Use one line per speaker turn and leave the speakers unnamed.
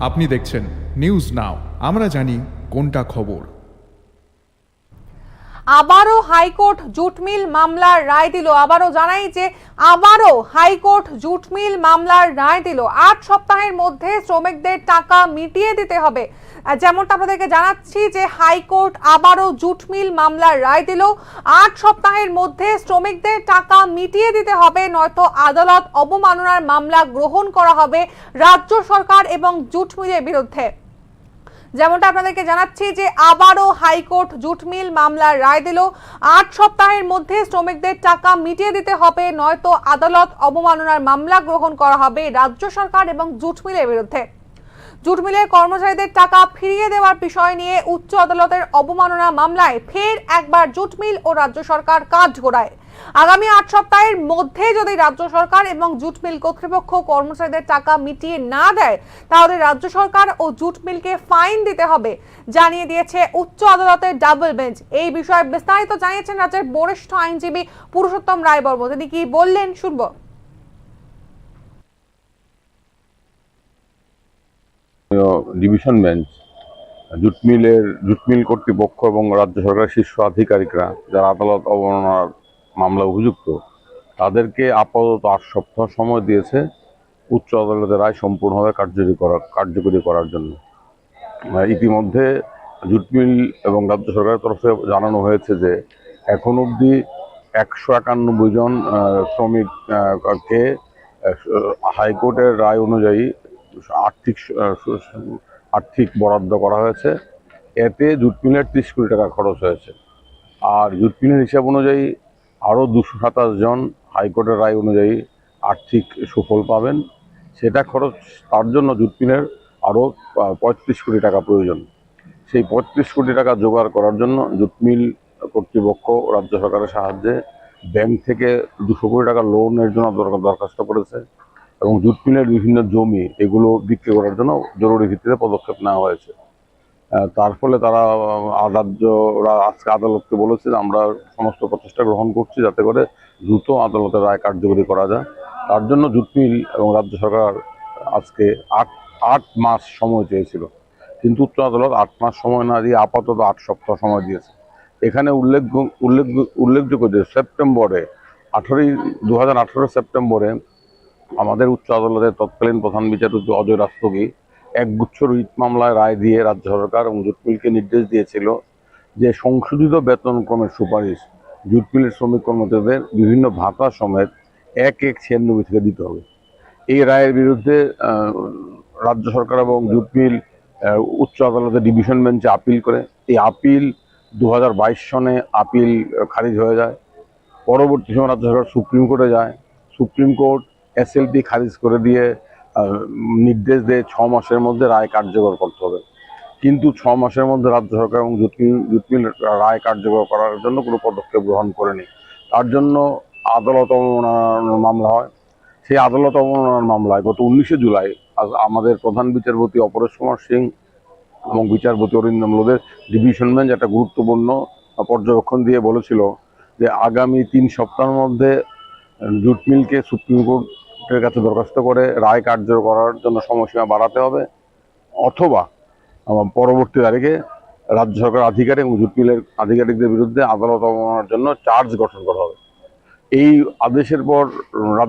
আপনি দেখছেন news now, আমরা জানি কোনটা খবর।
আবারও হাইকোর্ট জুট মিল মামলার রায় দিল। আবারও জানাই যে আবারও হাইকোর্ট জুট মিল মামলার রায় দিল। ৮ সপ্তাহের মধ্যে শ্রমিকদের টাকা মিটিয়ে দিতে হবে। যেমনটা আপনাদেরকে জানাচ্ছি যে হাইকোর্ট আবারও জুট মিল মামলার রায় দিল। ৮ সপ্তাহের মধ্যে শ্রমিকদের টাকা মিটিয়ে দিতে হবে, নয়তো আদালত অবমাননার মামলা গ্রহণ করা হবে রাজ্য সরকার এবং জুট মিলের বিরুদ্ধে। যেমনটা আপনাদেরকে জানাচ্ছি যে আবারও হাইকোর্ট জুট মিল মামলার রায় দিল। ৮ সপ্তাহের মধ্যে শ্রমিকদের টাকা মিটিয়ে দিতে হবে, নয়তো আদালত অবমাননার মামলা গ্রহণ করা হবে রাজ্য সরকার এবং জুট মিলের বিরুদ্ধে। জুট মিলের কর্মচারীদের টাকা ফিরিয়ে দেওয়ার বিষয় নিয়ে উচ্চ আদালতের অবমাননা মামলায় ফের একবার জুট মিল ও রাজ্য সরকার কাঠগড়ায়। আগামী ৮ সপ্তাহের মধ্যে যদি রাজ্য সরকার এবং জুট মিল কর্তৃপক্ষ কর্মচারীদের টাকা মিটিয়ে না দেয়, তাহলে রাজ্য সরকার ও জুট মিলকে ফাইন দিতে হবে, জানিয়ে দিয়েছে উচ্চ আদালতের ডাবল বেঞ্চ। এই বিষয়ে বিস্তারিত জানিয়েছেন রাজ্যের বরিষ্ঠ আইনজীবী পুরুষোত্তম রায় বর্মা। তিনি কি বললেন শুনবো।
ডিভিশন বেঞ্চ জুট মিল কর্তৃপক্ষ এবং রাজ্য সরকারের শীর্ষ আধিকারিকরা যারা আদালত অবমাননার মামলা অভিযুক্ত, তাদেরকে আপাতত ৮ সপ্তাহ সময় দিয়েছে উচ্চ আদালতের রায় সম্পূর্ণভাবে কার্যকরী করার জন্য। ইতিমধ্যে জুট মিল এবং রাজ্য সরকারের তরফে জানানো হয়েছে যে এখন অবধি ১৯১ জন শ্রমিককে হাইকোর্টের রায় অনুযায়ী আর্থিক বরাদ্দ করা হয়েছে। এতে জুট মিলের ৩০ কোটি টাকা খরচ হয়েছে। আর জুট মিলের হিসাব অনুযায়ী আরও ২২৭ জন হাইকোর্টের রায় অনুযায়ী আর্থিক সুফল পাবেন। সেটা খরচ, তার জন্য জুট মিলের আরও ৩৫ কোটি টাকা প্রয়োজন। সেই ৩৫ কোটি টাকা জোগাড় করার জন্য জুট মিল কর্তৃপক্ষ রাজ্য সরকারের সাহায্যে ব্যাংক থেকে ২০০ কোটি টাকা লোনের জন্য দরখাস্ত করেছে এবং জুট মিলের বিভিন্ন জমি এগুলো বিক্রি করার জন্য জরুরি ভিত্তিতে পদক্ষেপ নেওয়া হয়েছে। তার ফলে তারা রাজ্যরা আজকে আদালতকে বলেছে যে আমরা সমস্ত প্রচেষ্টা গ্রহণ করছি যাতে করে দ্রুত আদালতের রায় কার্যকরী করা যায়। তার জন্য জুট মিল এবং রাজ্য সরকার আজকে ৮ মাস সময় চেয়েছিল, কিন্তু উচ্চ আদালত ৮ মাস সময় না দিয়ে আপাতত ৮ সপ্তাহ সময় দিয়েছে। এখানে উল্লেখযোগ্য যে সেপ্টেম্বরে 2018 সেপ্টেম্বরে আমাদের উচ্চ আদালতের তৎকালীন প্রধান বিচারপতি অজয় রাস্তগী একগুচ্ছ রিট মামলায় রায় দিয়ে রাজ্য সরকার এবং জুট মিলকে নির্দেশ দিয়েছিল যে সংশোধিত বেতনক্রমের সুপারিশ জুট মিলের শ্রমিক কর্মচারীদের বিভিন্ন ভাতা সমেত 1/96 থেকে দিতে হবে। এই রায়ের বিরুদ্ধে রাজ্য সরকার এবং জুট মিল উচ্চ আদালতের ডিভিশন বেঞ্চে আপিল করে। এই আপিল 2022 সনে আপিল খারিজ হয়ে যায়। পরবর্তী সময় রাজ্য সরকার সুপ্রিম কোর্টে যায়। সুপ্রিম কোর্ট SLP খারিজ করে দিয়ে নির্দেশ দেয় 6 মাসের মধ্যে রায় কার্যকর করতে হবে, কিন্তু 6 মাসের মধ্যে রাজ্য সরকার এবং জুট মিল রায় কার্যকর করার জন্য কোনো পদক্ষেপ গ্রহণ করেনি। তার জন্য আদালত অবমাননার মামলা হয়। সেই আদালত অবমাননার মামলায় গত 19শে জুলাই আমাদের প্রধান বিচারপতি অপরেশ কুমার সিং এবং বিচারপতি অরিন্দম লোধের ডিভিশন বেঞ্চ একটা গুরুত্বপূর্ণ পর্যবেক্ষণ দিয়ে বলেছিল যে আগামী 3 সপ্তাহের মধ্যে জুট মিলকে সুপ্রিম কোর্টের কাছে দরখাস্ত করে রায় কার্যকর করার জন্য সময়সীমা বাড়াতে হবে, অথবা পরবর্তী তারিখে রাজ্য সরকার আধিকারিক এবং জুট মিলের আধিকারিকদের বিরুদ্ধে আদালত অবমাননার জন্য চার্জ গঠন করা হবে। এই আদেশের পর